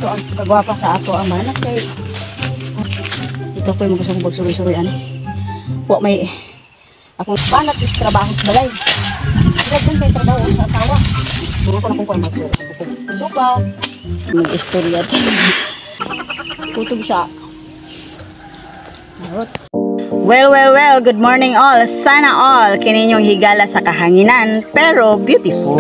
Ito ang kagwapa sa ato ang manak kay ito ko yung magsumbog suri-surian. Wa may akong banat is trabaho sa balay. Grabe kay trabaho sa asawa. Mga ko na kung kuwan magsupa. Mag-istorya ito. Kutub siya. Well, good morning all. Sana all kininyong higala sa kahanginan pero beautiful.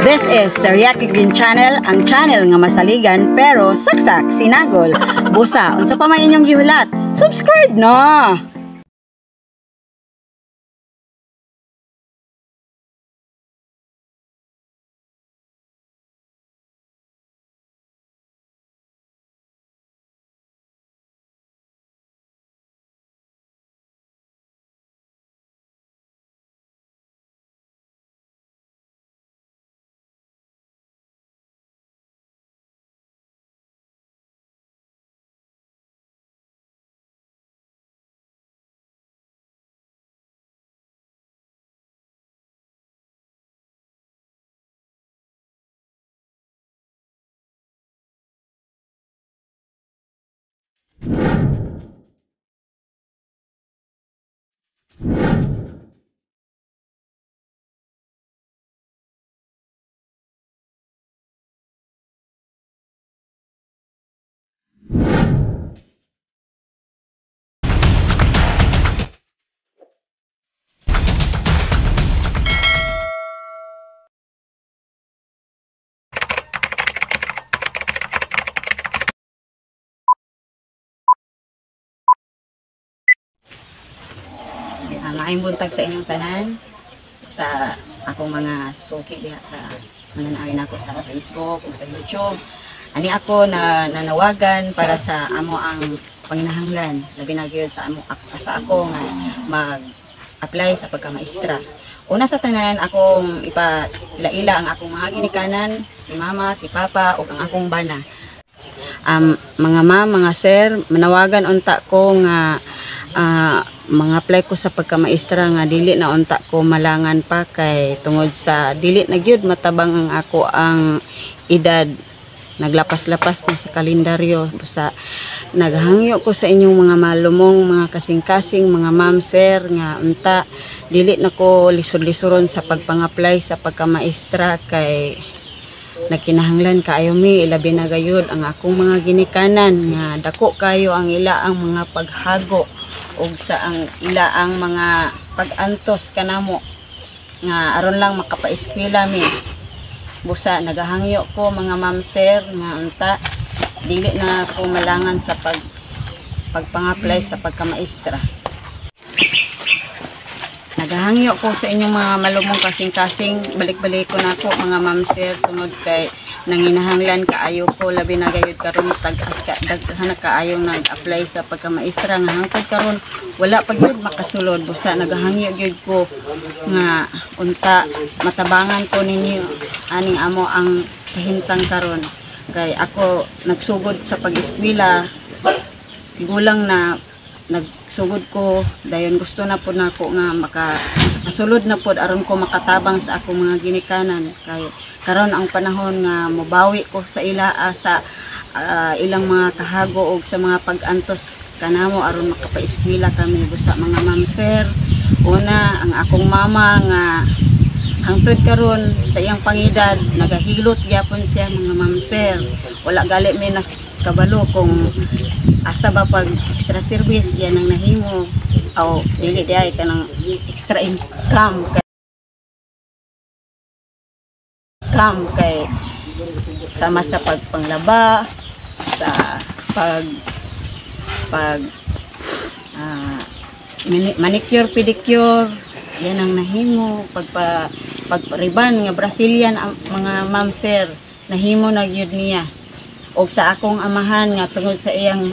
This is Teriyaki Green Channel, ang channel nga masaligan pero saksak sinagol. Busa, unsa pa man inyong gihulat? Subscribe na! Maayong buntag sa inyong tanan sa akong mga suki diha sa mananawin ako sa Facebook o sa YouTube. Ani ako na nanawagan para sa amo ang panginahanglan labi na gyud sa ako nga mag-apply sa pagkamaestra. Una sa tanan akong ipalaila ang akong mga ginikanan, si mama, si papa ug ang akong bana. Mga ma'am, mga sir, manawagan unta ko nga mga apply ko sa pagkamaestra nga dili na unta ko malangan pa kay tungod sa dili na gyud matabang ang ako ang edad, naglapas-lapas na sa kalendaryo. Busa naghangyo ko sa inyong mga malumong, mga kasing-kasing, mga ma'am sir nga unta dili na ko lisod-lisoron sa pagpang-apply sa pagkamaestra kay nagkinahanglan kaayo mi ilabi na gayud ang akong mga ginikanan nga dako kayo ang ila ang mga paghago ug sa ang ila ang mga pag-antos kanamo nga aron lang makapaeskwela mi. Busa nagahangyo ko mga ma'am sir nga unta dili na ko malangan sa pagpang-apply sa pagkamaestra. Nagahangyo ko sa inyong mga malumong kasing-kasing, balik-balik ko na ko mga ma'am sir tungod kay nanginahanglan kaayo ko labi na gayud karon tag-as ka daghan kaayo nag-apply sa pagkamaestra nga hangtod karon wala pa gyud makasulod. Busa nagahangyo gyud ko nga unta matabangan ko ninyo aning amo ang kahimtang karon kay ako nagsugod sa pag-eskwela tigulang na nagsugod ko dayon gusto na po nako nga makasulod na pod aron ko makatabang sa akong mga ginikanan kay karon ang panahon nga mobawi ko sa ila sa ilang mga kahago og sa mga pag-antos kanamo aron makapaeskwela kami. Busa mga ma'am sir, una ang akong mama nga hangtod karon sa iyang pangedad nagahilot gyapon siya mga ma'am sir, wala gali mi na kabalo kung hasta ba pag extra service yan ang nahimo o dili diay ka ng extra income kay sama sa pagpanglaba sa manicure pedicure yan ang nahimo pagpariban nga Brazilian ang mga ma'am sir nahimo na gyud niya. Og sa akong amahan nga tungod sa iyang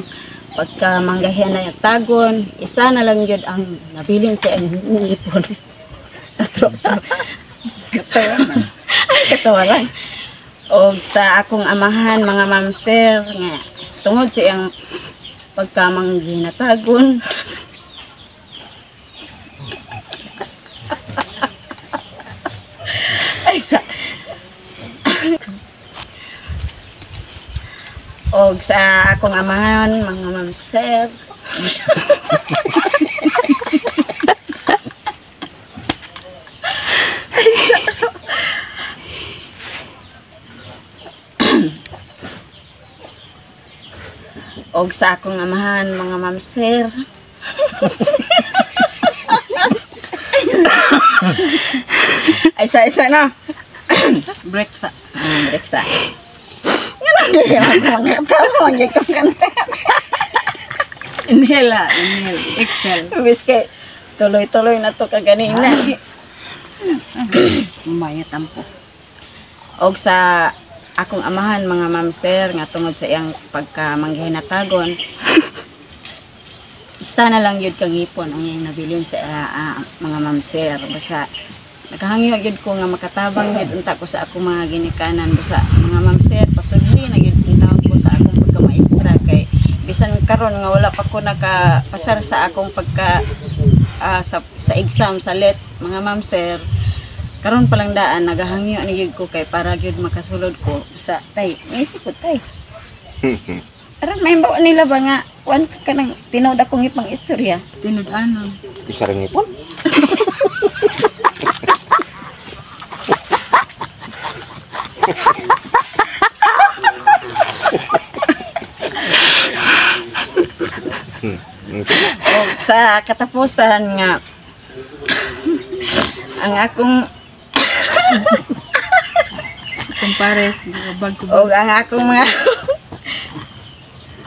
pagkamanggahian na tagon, isa na lang yun ang nabilin sa iyang ipon. Katawa lang. Og sa akong amahan mga ma'am sir nga tungod sa iyang pagkamanggahian na tagon. Og sa akong amahan, mga ma'am sir. Og sa akong amahan, mga ma'am sir. Ay, isa na. Break sa. Break sa. Nga kanta. Inhale, inhale. Exhale. Biskay, tuloy-tuloy na to kaganina. Umaya tampo. Og sa akong amahan, mga ma'am sir, nga tungod sa iyang pagkamanggihinatagon, isa na lang yun kangipon ang iyang nabilin sa mga ma'am sir. Basta nakahangyo yun ko nga makatabang yun unta ko sa akong mga ginikanan. Basta mga ma'am sir, pasudli na yun unta ko sa akong pagkamaestra kay bisan karon nga wala pa ko nakapasar sa akong sa exam sa let, mga ma'am sir. Karon palang daan nagahangyo ni gyud ko kay para gyud makasulod ko sa tay. Isip ko tay. Aron may bawa nila ba nga wan ka nang tinuod akong ipang istorya. Tinud-anon. Isa rin ipon. Sa katapusan nga ang akong Kumpares, bag ko. og ang akong mga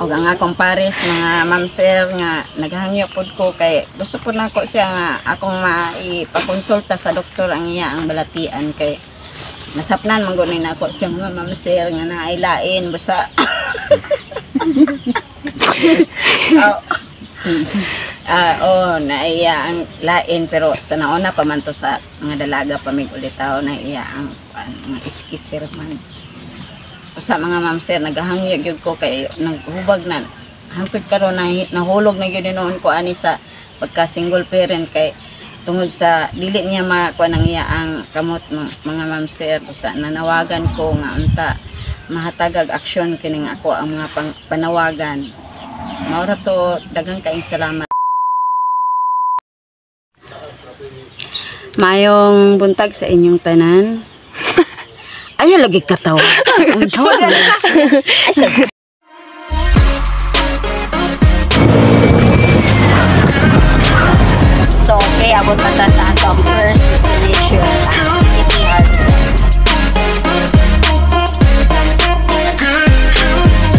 og ang akong pares mga ma'am sir nga naghangyo pod ko kay gusto po nako siya nga akong maipakonsulta sa doktor ang iya ang balatian kay nasapnan man gud na ako siya mga ma'am sir nga naailain basta naiya ang lain pero sa nauna pa man to sa mga dalaga pa mig ulitaw naiya ang mga iskit sir man. Sa mga ma'am sir nagahangyo gyud ko kay naghubag na hangtod karon nahulog na gyud noon ko ani sa pagka single parent kay tungod sa dili niya makuha nang iya ang kamot mga ma'am sir usa nanawagan ko nga unta mahatagag aksyon kining ako ang mga panawagan. Maura to daghang kaayong salamat. Mayong buntag sa inyong tanan. Ayaw lagi katawa. So okay, abot pa ta sa atong first